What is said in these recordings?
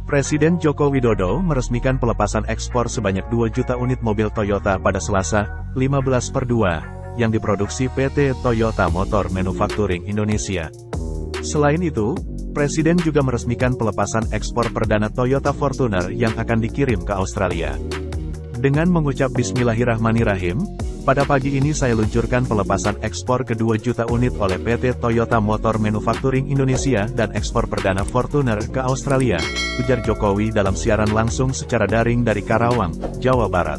Presiden Joko Widodo meresmikan pelepasan ekspor sebanyak 2 juta unit mobil Toyota pada Selasa, 15/2, yang diproduksi PT Toyota Motor Manufacturing Indonesia. Selain itu, Presiden juga meresmikan pelepasan ekspor perdana Toyota Fortuner yang akan dikirim ke Australia. Dengan mengucap Bismillahirrahmanirrahim, pada pagi ini saya luncurkan pelepasan ekspor ke 2 juta unit oleh PT Toyota Motor Manufacturing Indonesia dan ekspor perdana Fortuner ke Australia, ujar Jokowi dalam siaran langsung secara daring dari Karawang, Jawa Barat.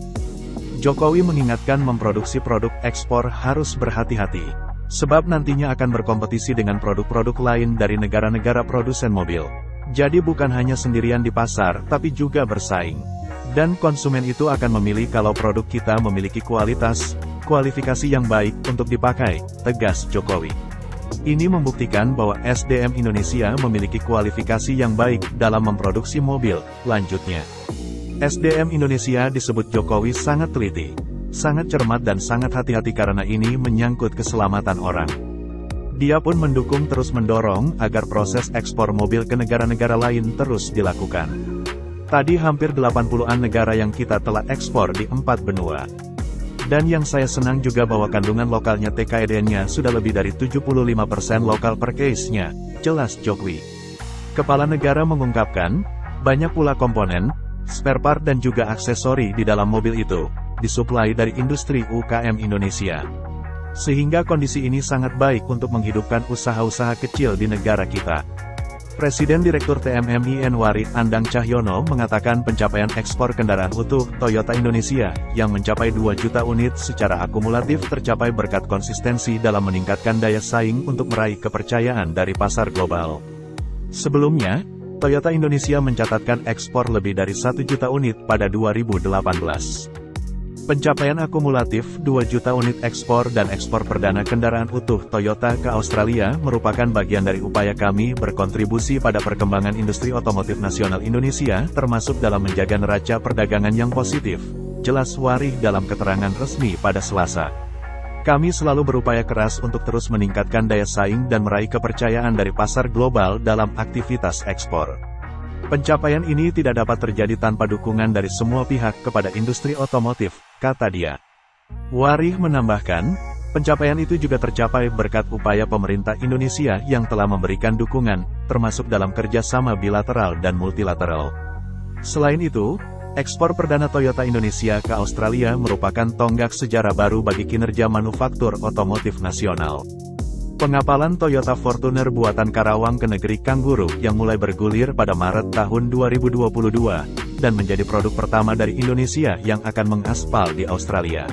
Jokowi mengingatkan memproduksi produk ekspor harus berhati-hati, sebab nantinya akan berkompetisi dengan produk-produk lain dari negara-negara produsen mobil. Jadi bukan hanya sendirian di pasar, tapi juga bersaing. Dan konsumen itu akan memilih kalau produk kita memiliki kualifikasi yang baik untuk dipakai, tegas Jokowi. Ini membuktikan bahwa SDM Indonesia memiliki kualifikasi yang baik dalam memproduksi mobil, lanjutnya. SDM Indonesia disebut Jokowi sangat teliti, sangat cermat dan sangat hati-hati karena ini menyangkut keselamatan orang. Dia pun mendukung terus mendorong agar proses ekspor mobil ke negara-negara lain terus dilakukan. Tadi hampir 80-an negara yang kita telah ekspor di 4 benua. Dan yang saya senang juga bahwa kandungan lokalnya TKDN-nya sudah lebih dari 75% lokal per case-nya, jelas Jokowi. Kepala negara mengungkapkan, banyak pula komponen, spare part dan juga aksesori di dalam mobil itu, disuplai dari industri UKM Indonesia. Sehingga kondisi ini sangat baik untuk menghidupkan usaha-usaha kecil di negara kita. Presiden Direktur TMMIN Warid Andang Cahyono mengatakan pencapaian ekspor kendaraan utuh Toyota Indonesia yang mencapai 2 juta unit secara akumulatif tercapai berkat konsistensi dalam meningkatkan daya saing untuk meraih kepercayaan dari pasar global. Sebelumnya, Toyota Indonesia mencatatkan ekspor lebih dari 1 juta unit pada 2018. Pencapaian akumulatif 2 juta unit ekspor dan ekspor perdana kendaraan utuh Toyota ke Australia merupakan bagian dari upaya kami berkontribusi pada perkembangan industri otomotif nasional Indonesia termasuk dalam menjaga neraca perdagangan yang positif, jelas Warih dalam keterangan resmi pada Selasa. Kami selalu berupaya keras untuk terus meningkatkan daya saing dan meraih kepercayaan dari pasar global dalam aktivitas ekspor. Pencapaian ini tidak dapat terjadi tanpa dukungan dari semua pihak kepada industri otomotif, kata dia. Warih menambahkan, pencapaian itu juga tercapai berkat upaya pemerintah Indonesia yang telah memberikan dukungan, termasuk dalam kerjasama bilateral dan multilateral. Selain itu, ekspor perdana Toyota Indonesia ke Australia merupakan tonggak sejarah baru bagi kinerja manufaktur otomotif nasional. Pengapalan Toyota Fortuner buatan Karawang ke negeri Kangguru yang mulai bergulir pada Maret tahun 2022, dan menjadi produk pertama dari Indonesia yang akan mengaspal di Australia.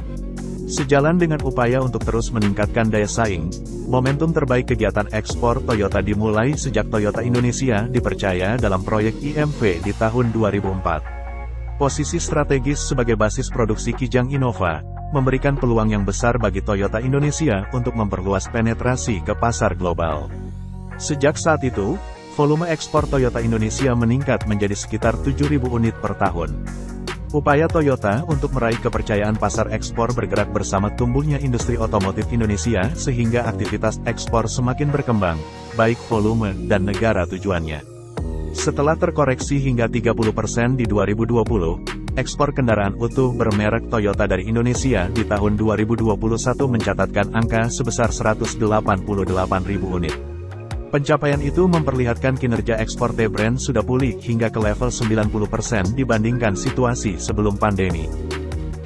Sejalan dengan upaya untuk terus meningkatkan daya saing, momentum terbaik kegiatan ekspor Toyota dimulai sejak Toyota Indonesia dipercaya dalam proyek IMV di tahun 2004. Posisi strategis sebagai basis produksi Kijang Innova memberikan peluang yang besar bagi Toyota Indonesia untuk memperluas penetrasi ke pasar global. Sejak saat itu, volume ekspor Toyota Indonesia meningkat menjadi sekitar 7.000 unit per tahun. Upaya Toyota untuk meraih kepercayaan pasar ekspor bergerak bersama tumbuhnya industri otomotif Indonesia sehingga aktivitas ekspor semakin berkembang, baik volume dan negara tujuannya. Setelah terkoreksi hingga 30% di 2020, ekspor kendaraan utuh bermerek Toyota dari Indonesia di tahun 2021 mencatatkan angka sebesar 188.000 unit. Pencapaian itu memperlihatkan kinerja ekspor T-Brand sudah pulih hingga ke level 90% dibandingkan situasi sebelum pandemi.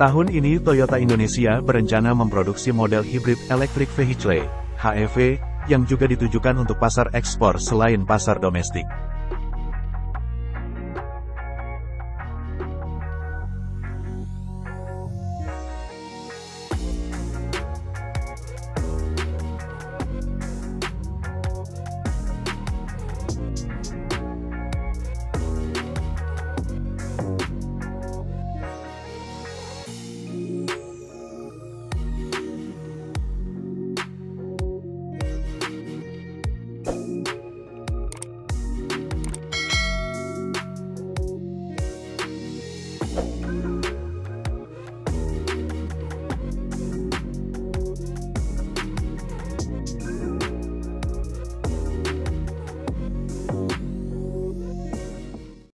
Tahun ini Toyota Indonesia berencana memproduksi model hybrid electric vehicle, HEV, yang juga ditujukan untuk pasar ekspor selain pasar domestik.